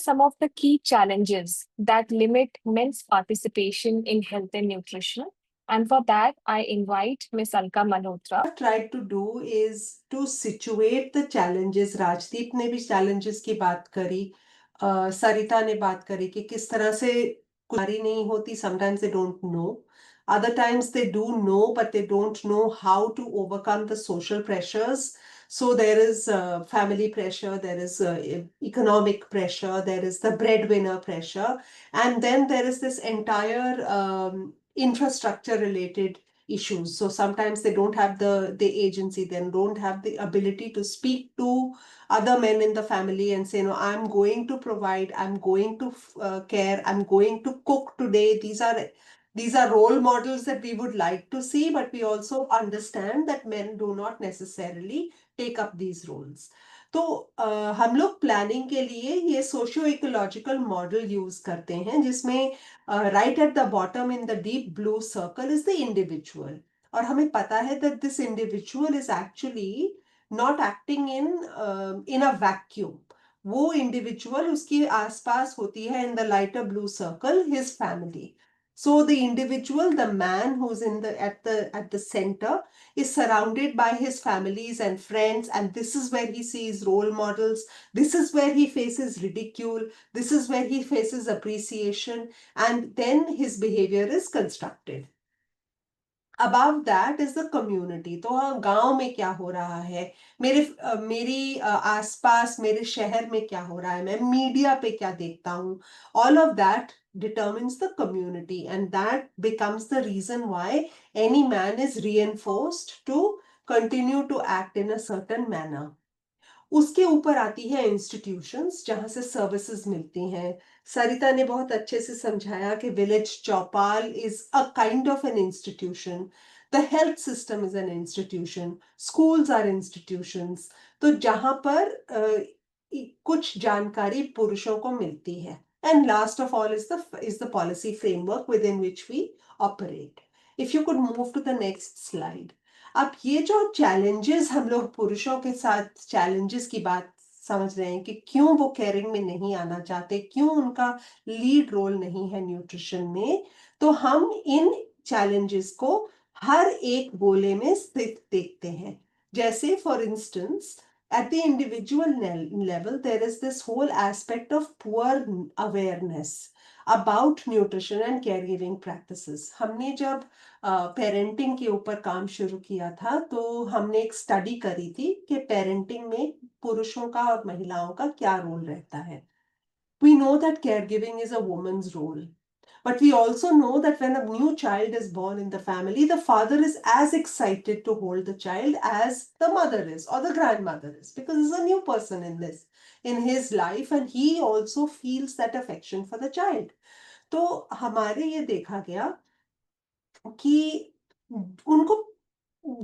some of the key challenges that limit men's participation in health and nutrition. And for that, I invite Ms. Alka Malhotra. Tried to do is to situate the challenges. Rajdeep ने भी challenges की बात करी, सरिता ने बात करी कि किस तरह से कुमारी नहीं होती. Sometimes they don't know, other times they do know but they don't know how to overcome the social pressures. So there is family pressure, there is economic pressure, there is the breadwinner pressure, and then there is this entire infrastructure related issues. So sometimes they don't have the agency, then don't have the ability to speak to other men in the family and say, no, I'm going to provide, I'm going to care, I'm going to cook today. These are role models that we would like to see, but we also understand that men do not necessarily take up these roles. तो हम लोग planning के लिए ये socio ecological model use करते हैं, जिसमें right at the bottom in the deep blue circle is the individual. और हमें पता है that this individual is actually not acting in a vacuum. वो individual उसके आसपास होती है in the lighter blue circle, his family. So the individual, the man who's at the center, is surrounded by his families and friends, and this is where he sees role models. This is where he faces ridicule. This is where he faces appreciation, and then his behavior is constructed. Above that is the community. तो हाँ, गांव में क्या हो रहा है, मेरी आसपास मेरे शहर में क्या हो रहा है, मैं मीडिया पे क्या देखता हूँ. All of that determines the community, and that becomes the reason why any man is reinforced to continue to act in a certain manner. उसके ऊपर आती है इंस्टीट्यूशंस जहां से सर्विसेज मिलती हैं. सरिता ने बहुत अच्छे से समझाया कि village chaupal is a kind of an institution, the health system is an institution, schools are institutions. तो जहां पर कुछ जानकारी पुरुषों को मिलती है. And last of all is the policy framework within which we operate. If you could move to the next slide. अब ये जो चैलेंजेस हम लोग पुरुषों के साथ चैलेंजेस की बात समझ रहे हैं कि क्यों वो केयरिंग में नहीं आना चाहते, क्यों उनका लीड रोल नहीं है न्यूट्रिशन में, तो हम इन चैलेंजेस को हर एक गोले में स्थित देखते हैं. जैसे for instance, at the individual level, there is this whole aspect of poor awareness about nutrition and caregiving practices. हमने जब पेरेंटिंग के ऊपर काम शुरू किया था तो हमने एक स्टडी करी थी कि पेरेंटिंग में पुरुषों का और महिलाओं का क्या रोल रहता है. We know that caregiving is a woman's role. But we also know that when a new child is born in the family, the father is as excited to hold the child as the mother is or the grandmother is, because there's a new person in his life, and he also feels that affection for the child. तो हमारे ये देखा गया कि उनको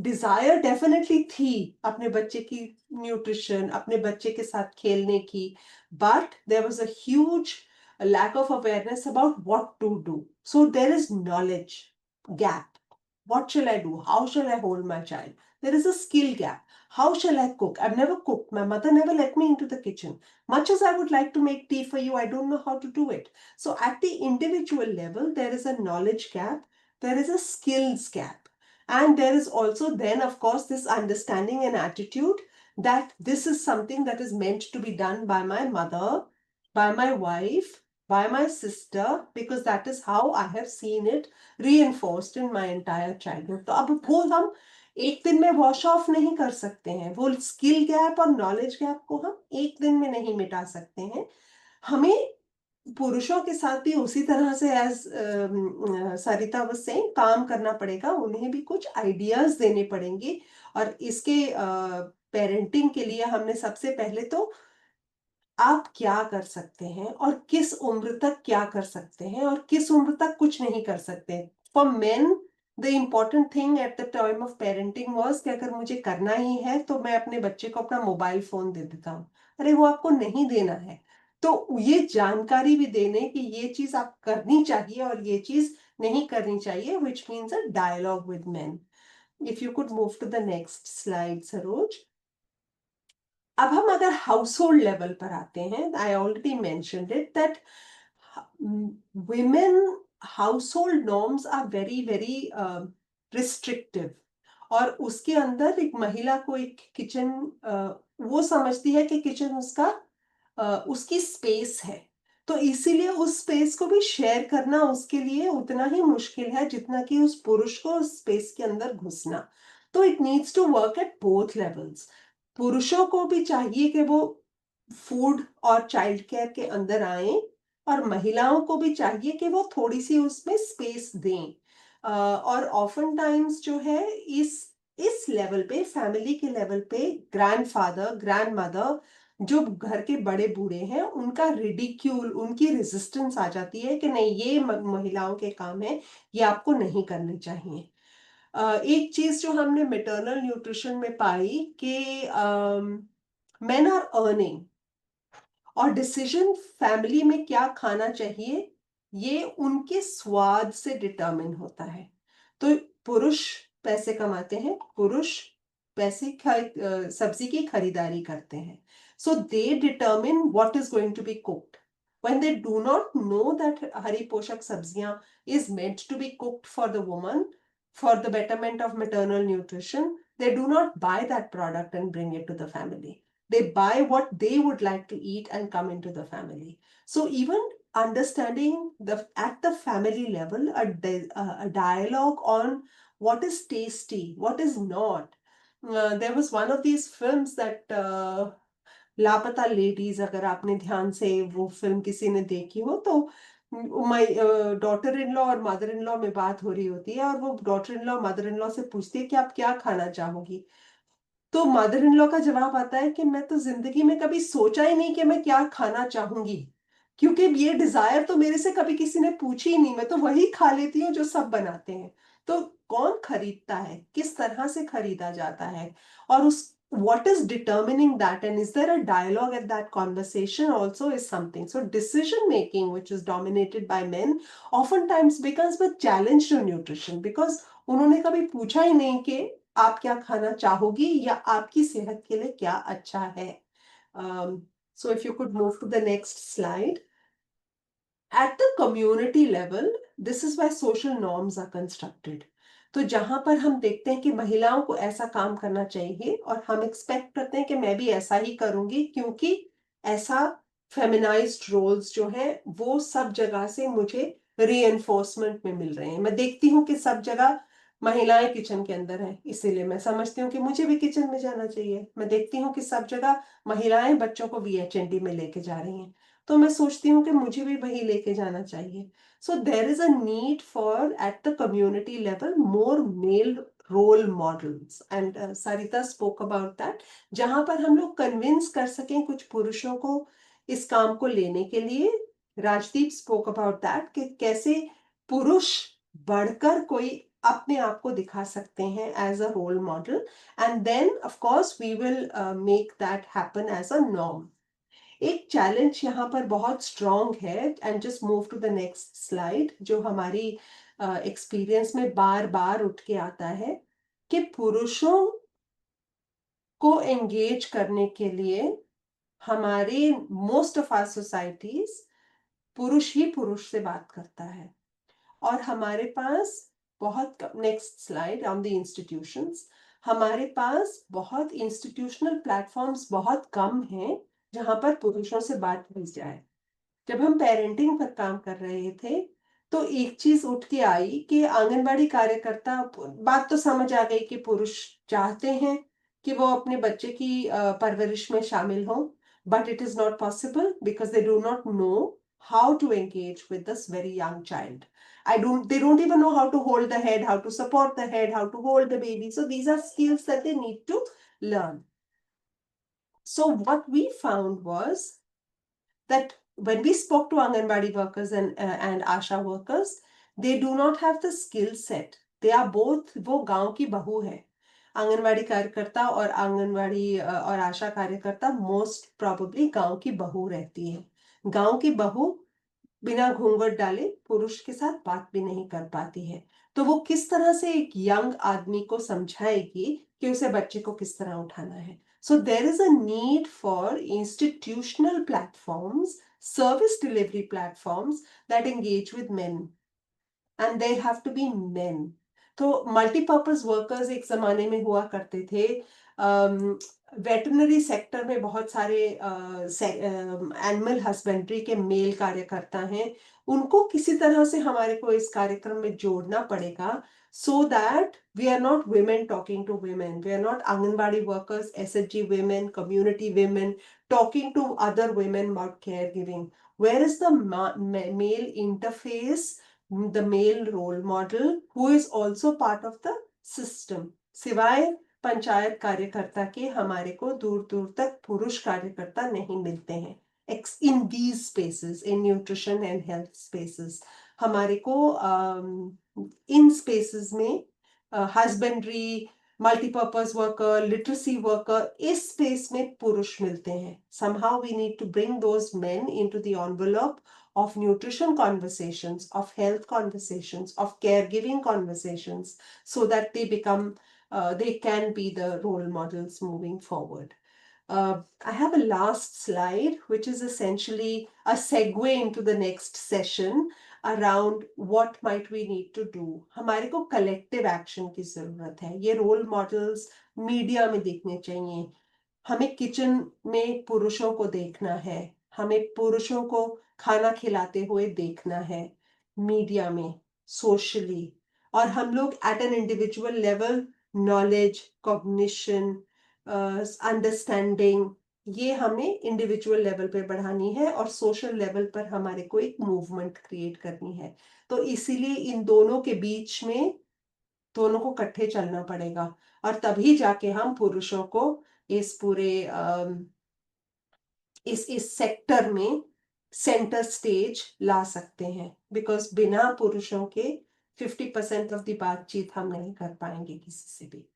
Dzire definitely थी अपने बच्चे की न्यूट्रिशन, अपने बच्चे के साथ खेलने की, but there was a huge lack of awareness about what to do. So there is knowledge gap. What shall I do? How shall I hold my child? There is a skill gap. How shall I cook? I've never cooked. My mother never let me into the kitchen. Much as I would like to make tea for you, I don't know how to do it. So at the individual level, there is a knowledge gap. There is a skills gap. And there is also then, of course, this understanding and attitude that this is something that is meant to be done by my mother, by my wife, by my sister, because that is how I have seen it reinforced in my entire childhood. तो अब वो हम एक दिन में wash off नहीं कर सकते हैं. वो स्किल गैप और नॉलेज गैप को हम एक दिन में नहीं मिटा सकते हैं. हमें पुरुषों के साथ भी उसी तरह से एज सरिता वाज सेइंग काम करना पड़ेगा. उन्हें भी कुछ आइडियाज देने पड़ेंगे. और इसके पेरेंटिंग के लिए हमने सबसे पहले तो आप क्या कर सकते हैं और किस उम्र तक क्या कर सकते हैं और किस उम्र तक कुछ नहीं कर सकते. For main the important thing at the time of parenting was कि अगर मुझे करना ही है तो मैं अपने बच्चे को अपना मोबाइल फोन दे देता हूँ. अरे वो आपको नहीं देना है. तो ये जानकारी भी देने कि ये चीज आप करनी चाहिए और ये चीज नहीं करनी चाहिए, which means a dialogue with men. If you could move to the next slide, Saroj. अब हम अगर हाउसहोल्ड लेवल पर आते हैं, I already mentioned it that women household norms are very very restrictive, और उसके अंदर एक महिला को एक किचन वो समझती है कि किचन उसका उसकी स्पेस है, तो इसीलिए उस स्पेस को भी शेयर करना उसके लिए उतना ही मुश्किल है जितना कि उस पुरुष को उस स्पेस के अंदर घुसना। तो it needs to work at both levels. पुरुषों को भी चाहिए कि वो फूड और चाइल्ड केयर के अंदर आए, और महिलाओं को भी चाहिए कि वो थोड़ी सी उसमें स्पेस दें। और ऑफन टाइम्स जो है इस लेवल पे, फैमिली के लेवल पे, ग्रैंडफादर ग्रैंडमदर जो घर के बड़े बूढ़े हैं उनका रिडिक्यूल, उनकी रेजिस्टेंस आ जाती है कि नहीं ये महिलाओं के काम है, ये आपको नहीं करने चाहिए। एक चीज जो हमने मैटरनल न्यूट्रिशन में पाई कि मेन आर अर्निंग, और डिसीजन फैमिली में क्या खाना चाहिए ये उनके स्वाद से डिटरमिन होता है। तो पुरुष पैसे कमाते हैं, पुरुष सब्जी की खरीदारी करते हैं, so they determine what is going to be cooked. when they do not know that हरी पोषक सब्जियां is meant to be cooked for the woman for the betterment of maternal nutrition, they do not buy that product and bring it to the family. They buy what they would like to eat and come into the family. So even understanding at the family level, a dialogue on what is tasty, what is not. There was one of these films that लापता ladies, अगर आपने ध्यान से वो film किसी ने देखी हो तो माई डॉटर इन लॉ और मदर इन लॉ में बात हो रही होती है, और वो daughter in law mother in law से पूछती है कि आप क्या खाना चाहोगी। तो मदर इन लॉ का जवाब आता है कि मैं तो जिंदगी में कभी सोचा ही नहीं कि मैं क्या खाना चाहूंगी, क्योंकि ये डिजायर तो मेरे से कभी किसी ने पूछी ही नहीं, मैं तो वही खा लेती हूँ जो सब बनाते हैं। तो कौन खरीदता है, किस तरह से खरीदा जाता है, और उस what is determining that, and is there a dialogue at that conversation also is something. So decision making which is dominated by men oftentimes becomes a challenge to nutrition, because उन्होंने कभी पूछा ही नहीं कि आप क्या खाना चाहोगी या आपकी सेहत के लिए क्या अच्छा है। So if you could move to the next slide. At the community level, this is why social norms are constructed. तो जहां पर हम देखते हैं कि महिलाओं को ऐसा काम करना चाहिए और हम एक्सपेक्ट करते हैं कि मैं भी ऐसा ही करूंगी, क्योंकि ऐसा फेमिनाइज्ड रोल्स जो है वो सब जगह से मुझे रीएनफोर्समेंट में मिल रहे हैं। मैं देखती हूँ कि सब जगह महिलाएं किचन के अंदर हैं, इसीलिए मैं समझती हूँ कि मुझे भी किचन में जाना चाहिए। मैं देखती हूँ कि सब जगह महिलाएं बच्चों को VHND में लेके जा रही हैं, तो मैं सोचती हूँ कि मुझे भी वही लेके जाना चाहिए। So there is a need for at the community level more male role models, and Sarita spoke about that, जहां पर हम लोग कन्विंस कर सकें कुछ पुरुषों को इस काम को लेने के लिए। राजदीप स्पोक अबाउट दैट कि कैसे पुरुष बढ़कर कोई अपने आप को दिखा सकते हैं as a role model, and then of course we will make that happen as a norm. एक चैलेंज यहाँ पर बहुत स्ट्रॉन्ग है, and just move to the next slide, जो हमारी एक्सपीरियंस में बार बार उठ के आता है कि पुरुषों को एंगेज करने के लिए हमारे मोस्ट ऑफ आवर सोसाइटीज पुरुष ही पुरुष से बात करता है, और हमारे पास बहुत, next slide, on the institutions, हमारे पास बहुत इंस्टीट्यूशनल प्लेटफॉर्म्स बहुत कम हैं जहां पर पुरुषों से बात की जाए। जब हम पेरेंटिंग पर काम कर रहे थे तो एक चीज उठ के आई कि आंगनबाड़ी कार्यकर्ता, बात तो समझ आ गई कि पुरुष चाहते हैं कि वो अपने बच्चे की परवरिश में शामिल हों, but it is not possible because they do not know how to engage with this very young child. They don't even know how to hold the head, how to support the head, how to hold the baby. So these are skills that they need to learn. So what we found was that when we spoke to Anganwadi workers and Asha workers, they do not have the skill set. They are both, वो गांव की बहू है। आंगनवाड़ी कार्यकर्ता और और आशा कार्यकर्ता most probably गांव की बहू रहती है। गांव की बहू बिना घूंघट डाले पुरुष के साथ बात भी नहीं कर पाती है। तो वो किस तरह से एक यंग आदमी को समझाएगी कि उसे बच्चे को किस तरह उठाना है। So there is a need for institutional platforms, service delivery platforms that engage with men. And they have to be men. तो मल्टीपर्पज वर्कर्स एक जमाने में हुआ करते थे। वेटरनरी सेक्टर में बहुत सारे एनिमल हस्बेंड्री के मेल कार्यकर्ता हैं। उनको किसी तरह से हमारे को इस कार्यक्रम में जोड़ना पड़ेगा, so that we are not women talking to women, we are not Anganwadi workers, SHG women, community women talking to other women about caregiving. Where is the male interface, the male role model who is also part of the system? सिवाय पंचायत कार्यकर्ता के हमारे को दूर दूर तक पुरुष कार्यकर्ता नहीं मिलते हैं in these spaces, in nutrition and health spaces. हमारे को इन spaces में husbandry, multipurpose worker, literacy worker, इस space में पुरुष मिलते हैं. Somehow we need to bring those men into the envelope of nutrition conversations, of health conversations, of caregiving conversations, so that they become, they can be the role models moving forward. I have a last slide, which is essentially a segue into the next session around what might we need to do. हमारे को collective action की ज़रूरत है. ये role models media में देखने चाहिए. हमें किचन में पुरुषों को देखना है, हमें पुरुषों को खाना खिलाते हुए देखना है मीडिया में, सोशली. और हम लोग at an individual level knowledge, cognition, understanding, ये हमें इंडिविजुअल लेवल पे बढ़ानी है और सोशल लेवल पर हमारे को एक मूवमेंट क्रिएट करनी है. तो इसीलिए इन दोनों के बीच में दोनों को इकट्ठे चलना पड़ेगा और तभी जाके हम पुरुषों को इस पूरे इस सेक्टर में सेंटर स्टेज ला सकते हैं. बिकॉज बिना पुरुषों के 50% ऑफ द बातचीत हम नहीं कर पाएंगे किसी से भी.